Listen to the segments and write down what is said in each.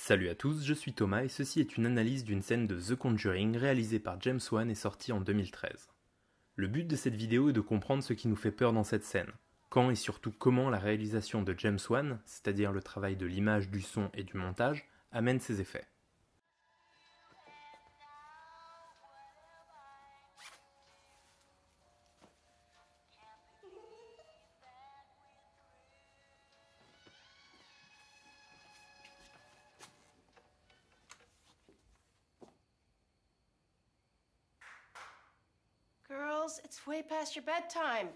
Salut à tous, je suis Thomas et ceci est une analyse d'une scène de The Conjuring réalisée par James Wan et sortie en 2013. Le but de cette vidéo est de comprendre ce qui nous fait peur dans cette scène, quand et surtout comment la réalisation de James Wan, c'est-à-dire le travail de l'image, du son et du montage, amène ses effets. Girls, it's way past your bedtime.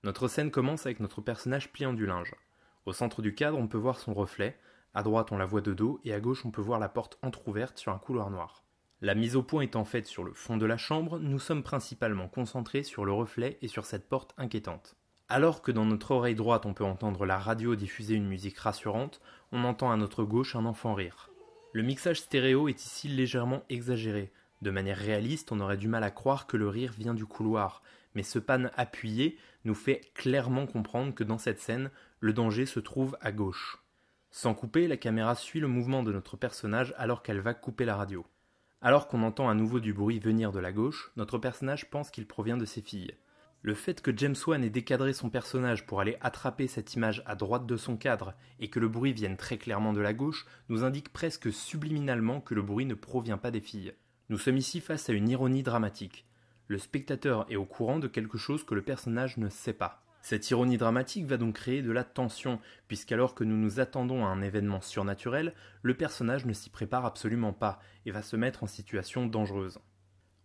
Notre scène commence avec notre personnage pliant du linge. Au centre du cadre, on peut voir son reflet, à droite on la voit de dos et à gauche on peut voir la porte entrouverte sur un couloir noir. La mise au point étant faite sur le fond de la chambre, nous sommes principalement concentrés sur le reflet et sur cette porte inquiétante. Alors que dans notre oreille droite on peut entendre la radio diffuser une musique rassurante, on entend à notre gauche un enfant rire. Le mixage stéréo est ici légèrement exagéré. De manière réaliste, on aurait du mal à croire que le rire vient du couloir, mais ce pan appuyé nous fait clairement comprendre que dans cette scène, le danger se trouve à gauche. Sans couper, la caméra suit le mouvement de notre personnage alors qu'elle va couper la radio. Alors qu'on entend à nouveau du bruit venir de la gauche, notre personnage pense qu'il provient de ses filles. Le fait que James Wan ait décadré son personnage pour aller attraper cette image à droite de son cadre et que le bruit vienne très clairement de la gauche nous indique presque subliminalement que le bruit ne provient pas des filles. Nous sommes ici face à une ironie dramatique. Le spectateur est au courant de quelque chose que le personnage ne sait pas. Cette ironie dramatique va donc créer de la tension, puisqu'alors que nous nous attendons à un événement surnaturel, le personnage ne s'y prépare absolument pas et va se mettre en situation dangereuse.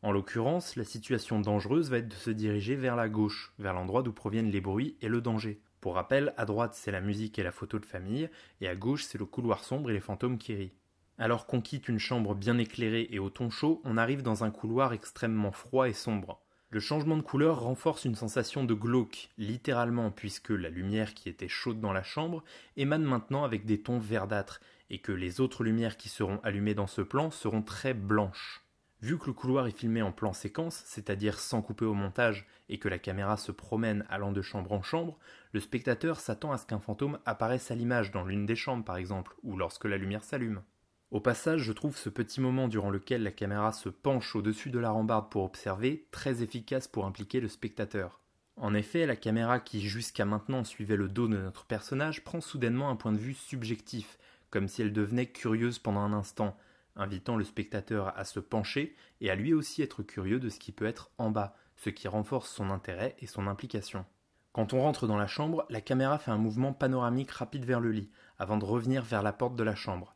En l'occurrence, la situation dangereuse va être de se diriger vers la gauche, vers l'endroit d'où proviennent les bruits et le danger. Pour rappel, à droite c'est la musique et la photo de famille, et à gauche c'est le couloir sombre et les fantômes qui rient. Alors qu'on quitte une chambre bien éclairée et au ton chaud, on arrive dans un couloir extrêmement froid et sombre. Le changement de couleur renforce une sensation de glauque, littéralement, puisque la lumière qui était chaude dans la chambre émane maintenant avec des tons verdâtres, et que les autres lumières qui seront allumées dans ce plan seront très blanches. Vu que le couloir est filmé en plan séquence, c'est-à-dire sans couper au montage, et que la caméra se promène allant de chambre en chambre, le spectateur s'attend à ce qu'un fantôme apparaisse à l'image dans l'une des chambres par exemple, ou lorsque la lumière s'allume. Au passage, je trouve ce petit moment durant lequel la caméra se penche au-dessus de la rambarde pour observer très efficace pour impliquer le spectateur. En effet, la caméra qui jusqu'à maintenant suivait le dos de notre personnage prend soudainement un point de vue subjectif, comme si elle devenait curieuse pendant un instant, invitant le spectateur à se pencher et à lui aussi être curieux de ce qui peut être en bas, ce qui renforce son intérêt et son implication. Quand on rentre dans la chambre, la caméra fait un mouvement panoramique rapide vers le lit, avant de revenir vers la porte de la chambre.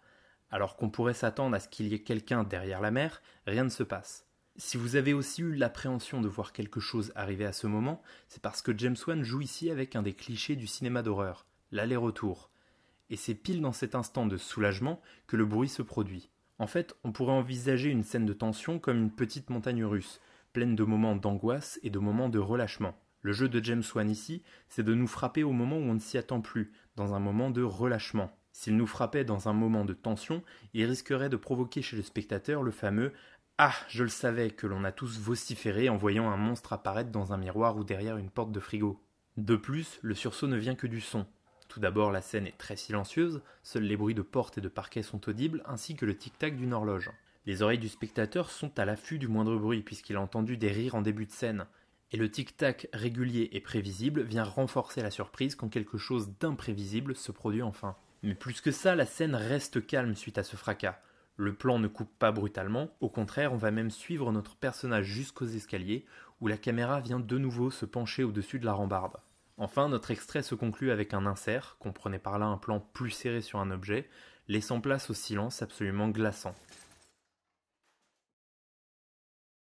Alors qu'on pourrait s'attendre à ce qu'il y ait quelqu'un derrière la mer, rien ne se passe. Si vous avez aussi eu l'appréhension de voir quelque chose arriver à ce moment, c'est parce que James Wan joue ici avec un des clichés du cinéma d'horreur, l'aller-retour. Et c'est pile dans cet instant de soulagement que le bruit se produit. En fait, on pourrait envisager une scène de tension comme une petite montagne russe, pleine de moments d'angoisse et de moments de relâchement. Le jeu de James Wan ici, c'est de nous frapper au moment où on ne s'y attend plus, dans un moment de relâchement. S'il nous frappait dans un moment de tension, il risquerait de provoquer chez le spectateur le fameux « Ah, je le savais » que l'on a tous vociféré en voyant un monstre apparaître dans un miroir ou derrière une porte de frigo. De plus, le sursaut ne vient que du son. Tout d'abord, la scène est très silencieuse, seuls les bruits de porte et de parquet sont audibles, ainsi que le tic-tac d'une horloge. Les oreilles du spectateur sont à l'affût du moindre bruit puisqu'il a entendu des rires en début de scène. Et le tic-tac régulier et prévisible vient renforcer la surprise quand quelque chose d'imprévisible se produit enfin. Mais plus que ça, la scène reste calme suite à ce fracas. Le plan ne coupe pas brutalement, au contraire, on va même suivre notre personnage jusqu'aux escaliers, où la caméra vient de nouveau se pencher au-dessus de la rambarde. Enfin, notre extrait se conclut avec un insert, comprenez par là un plan plus serré sur un objet, laissant place au silence absolument glaçant.